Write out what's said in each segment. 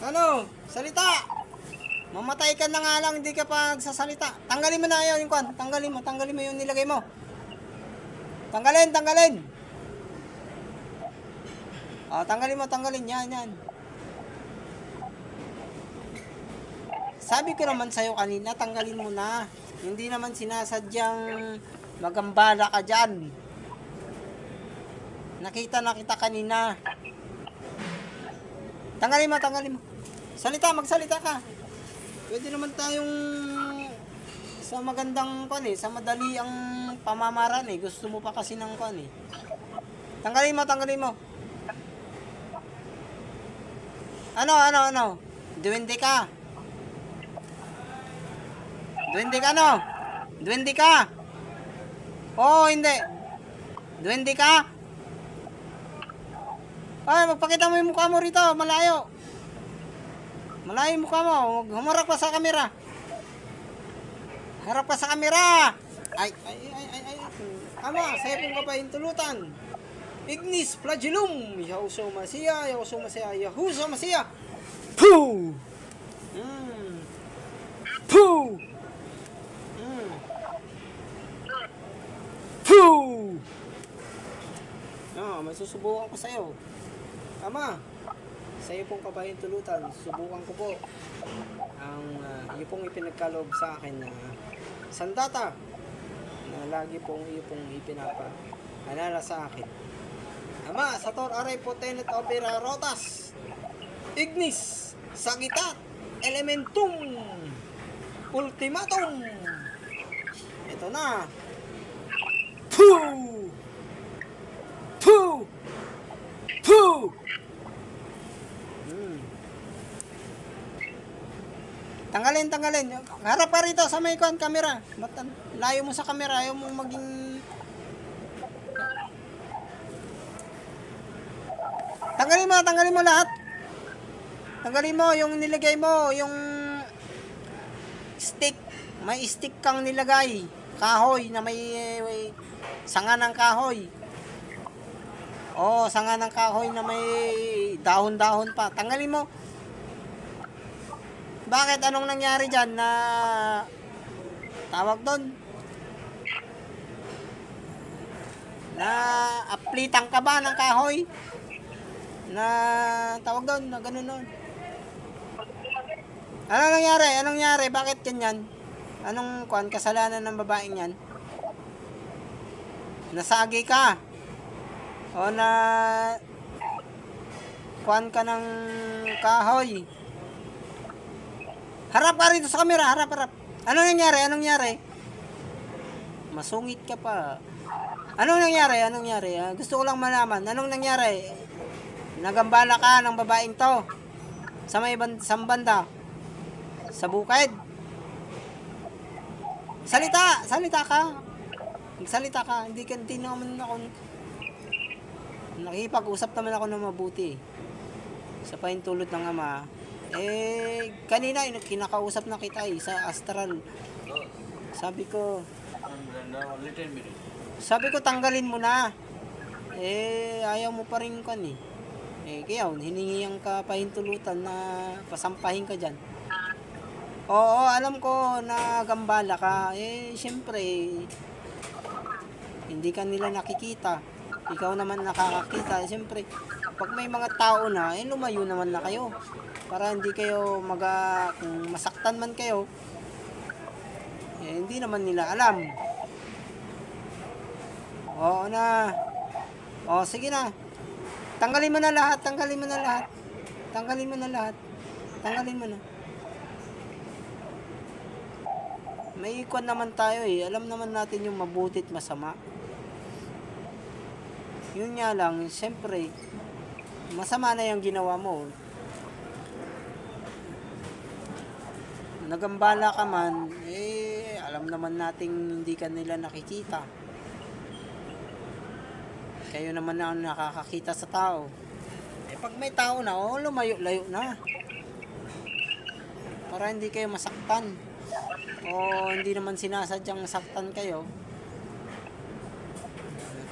Ano? Salita! Mamatay ka na nga lang, hindi ka pa nagsasalita. Tanggalin mo na yun yung kwan. Tanggalin mo yung nilagay mo. Tanggalin. O, tanggalin. Yan. Sabi ko naman sa'yo kanina, tanggalin mo na. Hindi naman sinasadyang magambala ka dyan. Nakita na kita kanina. Tanggalin mo. Magsalita ka. Pwede naman tayong sa magandang kwan sa madali ang pamamaraan Gusto mo pa kasi ng kwan Tanggalin mo. Ano? Duwende ka. Duwende ka. Oo, hindi. Duwende ka. Ay, magpakita mo yung mukha mo rito, malayo. Malayo yung mukha mo, humarap ka sa kamera. Harap ka sa kamera. Ay. Ama, sa'yo pong kapahintulutan. Ignis flagellum. Yahuso Masiya. Poo! Poo! Poo! May susubukan ko sa'yo. Ama, sa'yo pong kapahintulutan, subukan ko po ang iyo pong ipinagkaloob sa akin na sandata na lagi pong iyo pong ipinapaalala sa akin. Ama, sator aray potenet opera rotas ignis sagitat elementum ultimatum. Ito na. Poo! Tanggalin. Harap ka rito sa may camera. Layo mo sa camera. Ayaw mo maging... Tanggalin mo lahat. Tanggalin mo yung nilagay mo. Yung stick. May stick kang nilagay. Kahoy na may sanga ng kahoy. Sanga ng kahoy na may dahon-dahon pa. Tanggalin mo. Bakit? Anong nangyari dyan na tawag doon? Na aplitan ka ba ng kahoy? Na tawag doon, na ganun nun. Anong nangyari? Bakit ganyan? Anong kasalanan ng babaeng yan? Nasagi ka? O na ka ng kahoy? Harap ka rito sa camera, harap. Anong nangyari? Masungit ka pa. Anong nangyari? Gusto ko lang malaman. Anong nangyari? Nagambala ka ng babaeng to? Sa may banda? Sa bukid? Salita ka. Magsalita ka. Hindi naman ako... Nakikipag-usap naman ako ng mabuti. Sa pahintulot ng ama. Kanina kinakausap na kita sa astral. Sabi ko tanggalin mo na. Ayaw mo pa rin kaya hiningi ang kapahintulutan na pasampahin ka dyan. Oo, alam ko na gambala ka. Siyempre hindi ka nila nakikita. Ikaw naman nakakakita. Siyempre pag may mga tao na, lumayo naman na kayo. Para hindi kayo kung masaktan man kayo, hindi naman nila alam. Oo na. Sige na. Tanggalin mo na lahat. May ikon naman tayo Alam naman natin yung mabuti at masama. Yun nga lang, siyempre, masama na yung ginawa mo. Nagambala ka man, alam naman nating hindi ka nila nakikita. Kayo naman na nakakakita sa tao. Pag may tao na, lumayo-layo na. Para hindi kayo masaktan. Hindi naman sinasadyang masaktan kayo.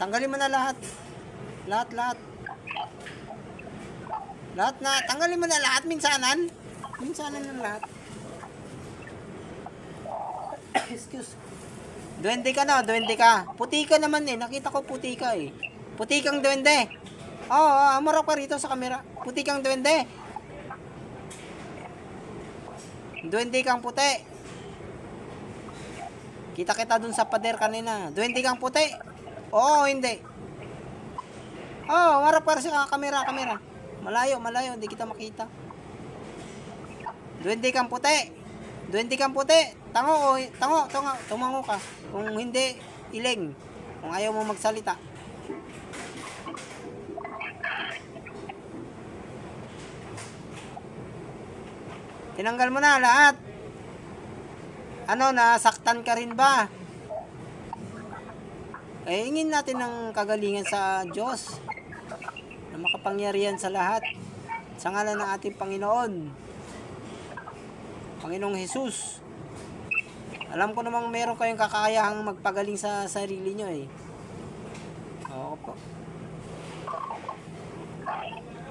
Tanggalin mo na lahat. Lahat. Lahat na, tanggalin mo na lahat, minsanan. Minsanan ng lahat. Excuse. Duwende ka na, duwende ka. Puti ka naman eh, nakita ko puti ka eh. Puti kang duwende. Oo, amarap ka rito sa kamera. Puti kang duwende. Duwende kang puti. Kita kita dun sa pader kanina. Duwende kang puti. Oo, hindi. Oo, amarap ka sa kamera. Malayo, hindi kita makita. Duwende kang puti. Duwende kang puti. Tango, tumango ka. Kung hindi, iling. Kung ayaw mo magsalita. Tinanggal mo na lahat. Ano, nasaktan ka rin ba? Eh, hingin natin ng kagalingan sa Diyos na makapangyarihan sa lahat. Sa ngalan ng ating Panginoon. Panginoong Jesus. Alam ko namang meron kayong kakayahang magpagaling sa sarili nyo eh. Oo po.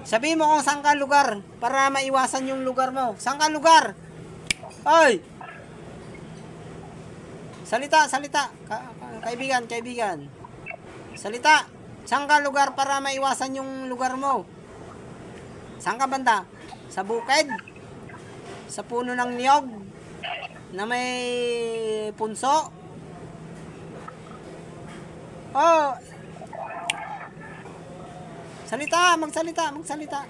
Sabihin mo kung saan ka lugar para maiwasan yung lugar mo. Saan ka lugar? Ay! Salita. Kaibigan. Salita. Saan ka lugar para maiwasan yung lugar mo? Saan ka banda? Sa bukid? Sa puno ng niyog? Na may punso? Oh! Magsalita.